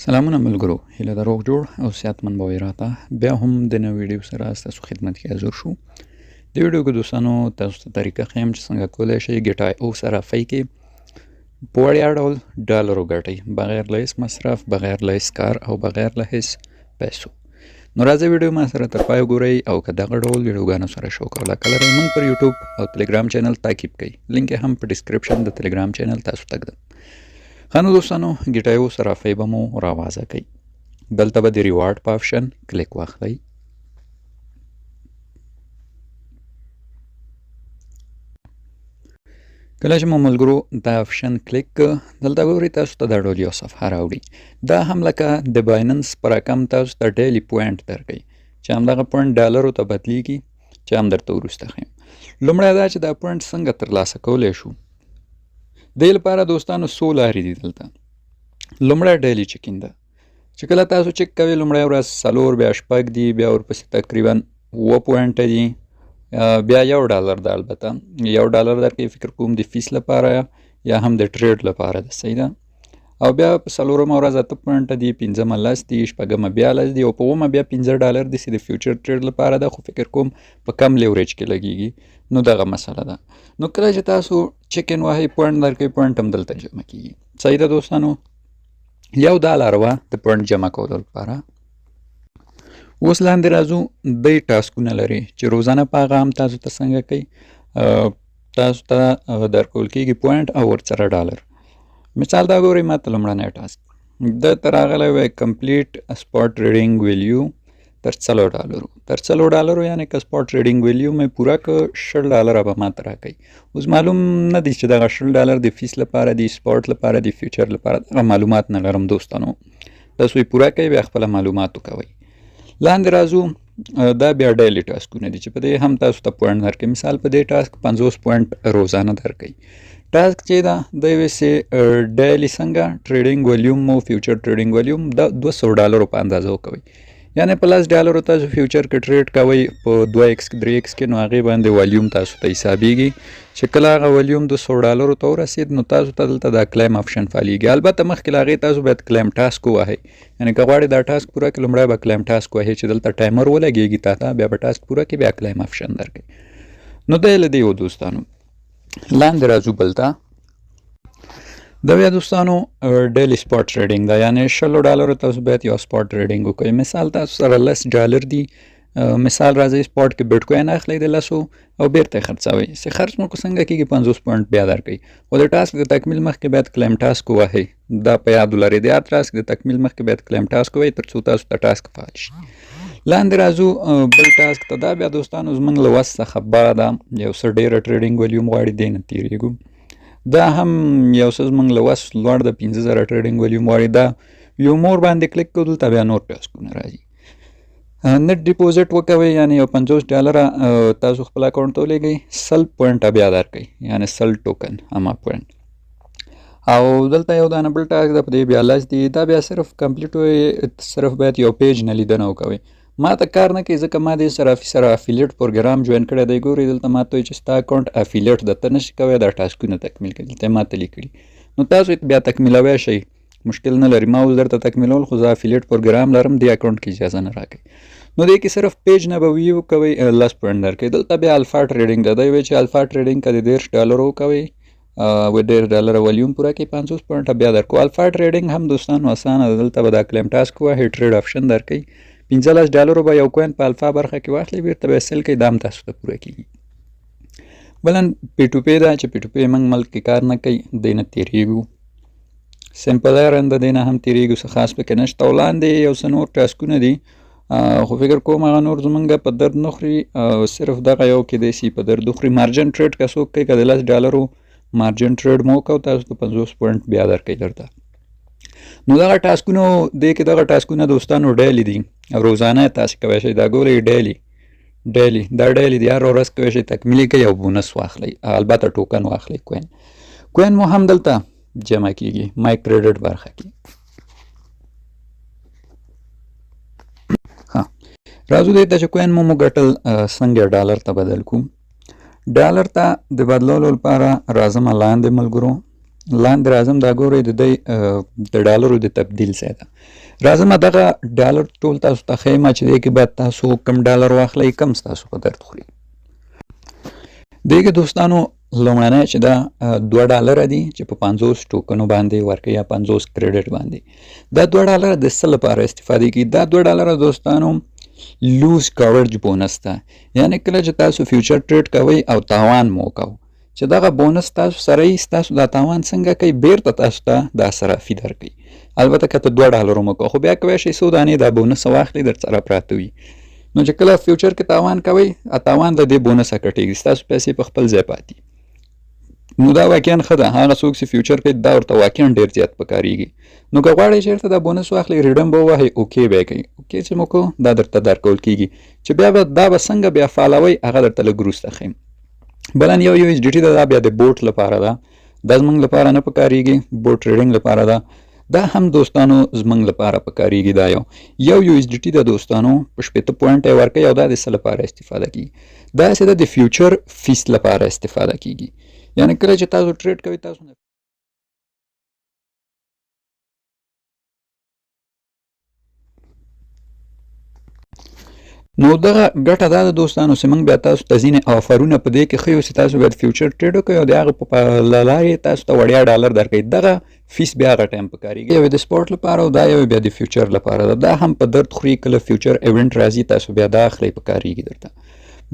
سلامونه ملګرو، هیله ده روغ جوړ او صحتمند به وئ راته. بیا هم د نوې ویډیو سره ستاسو خدمت کې حاضر شو. د ویډیو کې دوستانو تاسو ته طریقه ښیم چې څنګه کولی شئ ګټای او صرافۍ کې په وړیا ډول ډالر وګټئ بغیر له هېڅ مصرف، بغیر له هېڅ کار او بغیر له هېڅ پیسو. نو راځئ ویډیو ما سره تر پایه وګورئ او که دغه ډول ویډیوګانو سره شوق او علاقه لرئ موږ پر یوټیوب او تلیګرام چینل تعقیب کړئ. لینک یې هم په ډسکرپشن د تلیګرام چینل تاسو ته ږدم. ښه نو دوستانو، ګټایو صرافۍ به مو راوازه کوي. دلته به د ریوارډ په آپشن کلیک واخلئ. کله چې مو ملګرو دا آپشن کلیک دلته ګورئ تاسو ته دا ډول یو صفحه راوړي. دا هم لکه د بایننس پر رقم تاسو ته ډیلی پوینټ درکوي چې همدغه پوینټ ډالرو ته بدلیږي چې هم درته وروسته ښیم. لومړی دا چې دا پوینټ څنګه ترلاسه کولی شو. دې لپاره دوستانو څو لارې دي دلته. لومړی ډیلی چیکین ده چې کله تاسو چک کوئ لومړی ورځ 4 بیا 6 دي بیا ورپسې تقریبا 7 پوینټه دي بیا $1 ده. البته $1 درکوي فکر کوم د فیس لپاره یا هم د ټریډ لپاره ده. صحیح ده. او بیا په 4مه ورځ 8 پوینټه دي، 5مه 10 دي، 6مه 42 دي او په 9مه بیا $15 دي چې د فیوچر ټریډ لپاره ده، خو فکر کوم په کم لیوریج کې لګیږي. نو دغه مسله ده. نو کله چې تاسو چیکن وهئ پوینټ درکوي، پوینټ هم دلته جمع کیږي. صحیح ده دوستانو. $1 وه د پوینټ جمع کولو لپاره. اوس لاندې راځو، دوی ټاسکونه لري چې روزانه په هغه هم تاسو ته څنګه کوي، تاسو ته درکول کېږي پوینټ او ورسره ډالر. مثال دا ګورئ، ما ته لومړنی ټاسک دلته راغلی وی کمپلیټ سپاټ ټریډینګ ویلیو تر $4 تر $4 یعنې که سپاټ ټریډینګ ویلیو مې پوره که $10 به ما ته راکوي. اوس معلوم نه دي چې دغه $10 د فیس لپاره دي، سپاټ لپاره دي، فیوچر لپاره. دغه معلومات نه لرم دوستانو. تاسو یې پوره کوئ بیا خپله معلومات وکوئ. لاندې راځو، دا بیا ډیلی ټاسکونه دي چې په دې هم تاسو ته پوینټ درکوي. مثال په دې ټاسک 50 پوینټ روزانه درکوي. ټاسک چې ده دی ویسې ډیلی څنګه ټریډینګ ولیوم مو فیوچر ټریډینګ ولیوم د $200 په اندازه وکوئ. یعنې په $10 تاسو فیوچر کې ټریډ کوئ په 2x 3x کې، نو هغې باندې ولیوم تاسو ته حسابیږي. چې کله هغه ولیوم $200 ته ورسید نو تاسو ته دلته دا کلیم آپشن فعالیږي. البته مخکې له هغې تاسو باید کلیم ټاسک ووهئ. یعنې که غواړئ دا ټاسک پوره کړئ لومړی به کلیم ټاسک ووهئ چې دلته ټایمر ولګېږي تا ته، بیا به ټاسک پوره کړئ بیا کلیم آپشن درکوي. نو دا یې له دې و دوستانو. لاندې راځو بل ته. دا بیا دوستانو ډیلی سپاټ ټریډینګ ده، یعنې $10 تاسو باید یو سپاټ ټریډینګ وکړئ. مثال تاسو سره $10 دي، مثال راځئ سپاټ کې بیټ کوین اخلئ د 10 او بیرته یې خرڅوئ. چې خرڅ مو څنګه کېږي 50 پوینټ بیا درکوي. خو د ټاسک د تکمیل مخکې باید کلیم ټاسک ووهئ. دا په یاد ولرئ، د هر ټاسک د تکمیل مخکې باید کلیم ټاسک ووهئ تر څو تاسو ته ټاسک فعال شي. لاندې راځو بل ټاسک ته. دا بیا دوستانو زموږ له وس څخه بعده یو څه ډېره ټریډینګ ولیوم غواړي، دې نه تېرېږو. دا هم یو څه زموږ له وس لوړ د 50,000 ټریډینګ ولیوم غواړي. دا یو مور باندې کلیک کړو، دلته بیا نور ټاسکونه راځي. نت ډیپوزټ وکوئ، یعنې یو $50 تاسو خپل اکاونټ ته ولېږئ، 100 پوینټه بیا درکوي، یعنې 100 ټوکن اما پوینټ. او دلته یو دانه بل ټاسک ده، په دې بیا 10 دي. دا بیا صرف کمپلیټ وي، صرف باید یو پیج نه لیدنه وکوئ. ما ته کار نه کوي ځکه ما دې صرافي سره افیلیټ پروګرام جوین کړی دی. ګورئ دلته ما ته وایي چې ستا اکاونټ افیلیټ ده، ته نشي کوی دا ټاسکونه تکمیل کړي. دلته ما ته لیکلي. نو تاسو بیا تکمیلوی شئ، مشکل نه لري. ما اوس درته تکمیلول، خو زه افیلیټ پروګرام لرم، دې اکاونټ کې اجازه نه راکوي. نو دې کې صرف پیج نه به ویو کوئ، 10 پوینټ درکوي. دلته بیا الفا ټریډینګ ده. دی وایي چې الفا ټریډینګ که د $10 وکوئ و $10 ولیوم پوره کړئ 50 پوینټه بیا درکو. الفا ټریډینګ هم دوستانو اسانه ده. دلته به دا کلیم ټاسک ووهئ، ټریډ آپشن درکوي. $15 به یو کوین په الفا برخه کې واخلئ، بیرته به یې سیل کړئ، دا هم تاسو ته پوره کېږي. بله پی ټو پی ده چې پی ټو پی موږ ملک کې کار نه کوي، دې نه تېرېږو. سمپل ایرن ده، دې نه هم تېرېږو، څه خاص پکې نشته. او لاندې یو څه نور ټاسکونه دي، خو فکر کوم هغه نور زمونږ په درد نه خوري. صرف دغه یو کېدای شي په درد وخوري. مارجن ټریډ که څوک کوي، که د $10 مارجن ټریډ مو وکړو، تاسو ته 50 پوینټ بیا درکوي درته. نو دغه ټاسکونو دې کې دغه ټاسکونه دوستانو ډیلی دي، روزانه تاسو کوی شئ. دا ګورئ ډیلی دا ډیلی دي، هر ورځ کوی شئ تکمیلي کوئ او بونس واخلئ، البته ټوکن واخلئ. کوین مو هم دلته جمع کېږي مای کریډټ برخه کې. راځو دې ته چې کوین مو ګټل څنګه $1 ته بدل کوم. $1 ته د بدلولو لپاره راځم لاندې ملګرو، لاندې راځم دا ګورئ د دوی د ډالرو د تبدیل ځای ده. راځم دغه ډالر ټول تاسو ته ښیم چې دې کې باید تاسو کم ډالر واخلئ کم ستاسو په درد خوري. دې کې دوستانو لومړنی چې دا 2 ډالره دي چې په 50 ټوکنو باندې ورکوي یا 50 کریډټ باندې. دا 2 ډالره د څه لپاره استفاده کیږي؟ دا 2 ډالره دوستانو لوز کاورج بونس ده. یعنی کله چې تاسو فیوچر ټریډ کوئ او تاوان مو وکړو چې دغه بونس تاسو سره یې ستاسو دا تاوان څنګه کوي بیرته تاسو ته دا صرافي درکوي. البته که ته 2 ډالرو مو وکړو خو بیا کولی شئ څو دانې دا بونس واخلئ در سره پراته وي. نو چې کله فیوچر کې تاوان کوئ تاوان د دې بونسه کټېږي ستاسو پیسې په خپل ځای پاتې. نو دا واقعا ښه ده. هغه څوک چې فیوچر کوي دا ورته واقعا ډېر زیات پکارېږي. نو که غواړئ چېرته دا بونس واخلئ ریډم به ووهئ اوکې به یې کوئ. اوکې چې مو کړو دا درته درکول کېږي چې بیا به دا به څنګه بیا فالوئ هغه درته لږ وروسته ښیم. بله یو USDT ده دا بیا د بوټ لپاره ده. دا زموږ لپاره نه پکارېږي بوټ ټریډینګ لپاره ده. دا هم دوستانو زموږ لپاره پکارېږي. دا یو USDT ده دوستانو په 80 پوینټ یې ورکوي او دا د څه لپاره استفاده کېږي؟ دا چې ده د فیوچر فیس لپاره استفاده کېږي. یعنی کله چې تاسو ټریډ کوئ تاسو نو دغه ګټه دا ده دوستانو چې موږ بیا تاسو ته ځینې آفرونه په دې کې ښیو چې تاسو باید فیوچر ټریډ وکړئ او د هغه په له لارې تاسو ته وړیا ډالر درکوي. دغه فیس بیا هغه ټایم پکارېږي. یو د سپورټ لپاره او دا یو بیا د فیوچر لپاره ده. دا هم په درد خوري کله فیوچر ایونټ راځي تاسو بیا دا اخلئ پکارېږي درته.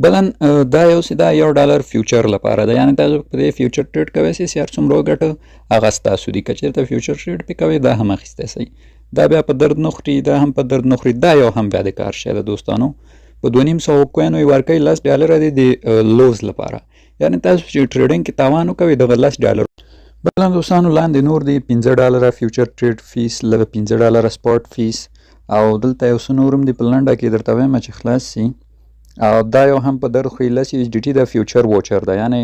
بلن دا یو چې دا $1 فیوچر لپاره ده. یعنی تاسو په دې فیوچر ټریډ کوئ چې هر څومره وګټه هغه ستاسو دي. که چېرته فیوچر ټریډ پې کوئ دا هم اخیستی شئ. دا بیا په درد نه خوري دا هم په درد نه خوري. دا یو هم بیا د کار شی ده دوستانو. په 200 کوینو یې ورکوي $10 دی د لوز لپاره. یعنی تاسو چې ټریډینګ کې تاوان وکوئ دغه $10. بل دوستانو لاندې نور دی $5 فیوچر ټریډ فیس لږ $5 سپورټ فیس او دلته یو څه نور هم دی په لنډه کې درته وایم چې خلاص شي. او دا یو هم په درد خوري 10 USDT د فیوچر ووچر ده. یعنی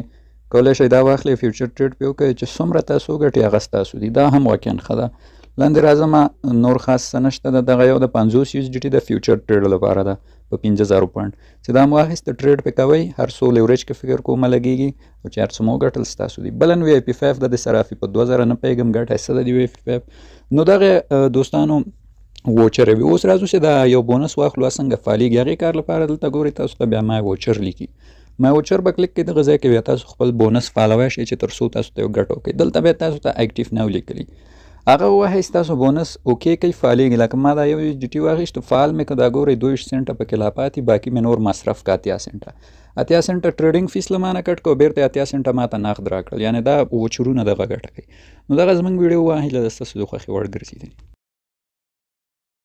کولی شئ دا واخلئ فیوچر ټریډ پې وکړئ چې څومره تاسو وګټئ هغه ستاسو دي. دا هم واقعا ښه ده. لاندې راځم نور خاص څه نشته ده. دغه یو د 50 USDT د فیوچر ټریډ لپاره ده په 50,000 پوینټ چې دا مو واخیست ټریډ پې کوئ هر څو لیوریج کې فکر کومه لګېږي او چې هر څه مو وګټل ستاسو دي. بلن VIP5 ده د صرافي په 2000 نه پیږم ګټه یې څه ده د VIP5. نو دغه دوستانو ووچر وي. اوس راځو چې دا یو بونس واخلو څنګه فعالېږي. هغې کار لپاره دلته ګورئ تاسو ته بیا مای ووچر لیکي. مای ووچر به کلیک کړئ دغه ځای کې بیا تاسو خپل بونس فعالوی شئ چې تر څو تاسو ته یو ګټه وکړي. دلته بیا تاسو ته اکټیف نو لیکلي هغه ووهئ ستاسو بونس اوکې کوي فعالېږي. لکه ما دا یو USDT واخیستو فعال مې که دا ګورئ 22 سنټه پکې لا پاتې باقي مې نور مصرف که 80 سنټه 80 سنټه ټریډینګ فیس له مانه کټ کړو بیرته 80 سنټه ماته نقد راکړل. یعنې دا وچرونه دغه ګټه کوي. نو دغه زموږ ویډیو وه هیله ده ستاسو د خوښې وړ ګرځېدلې.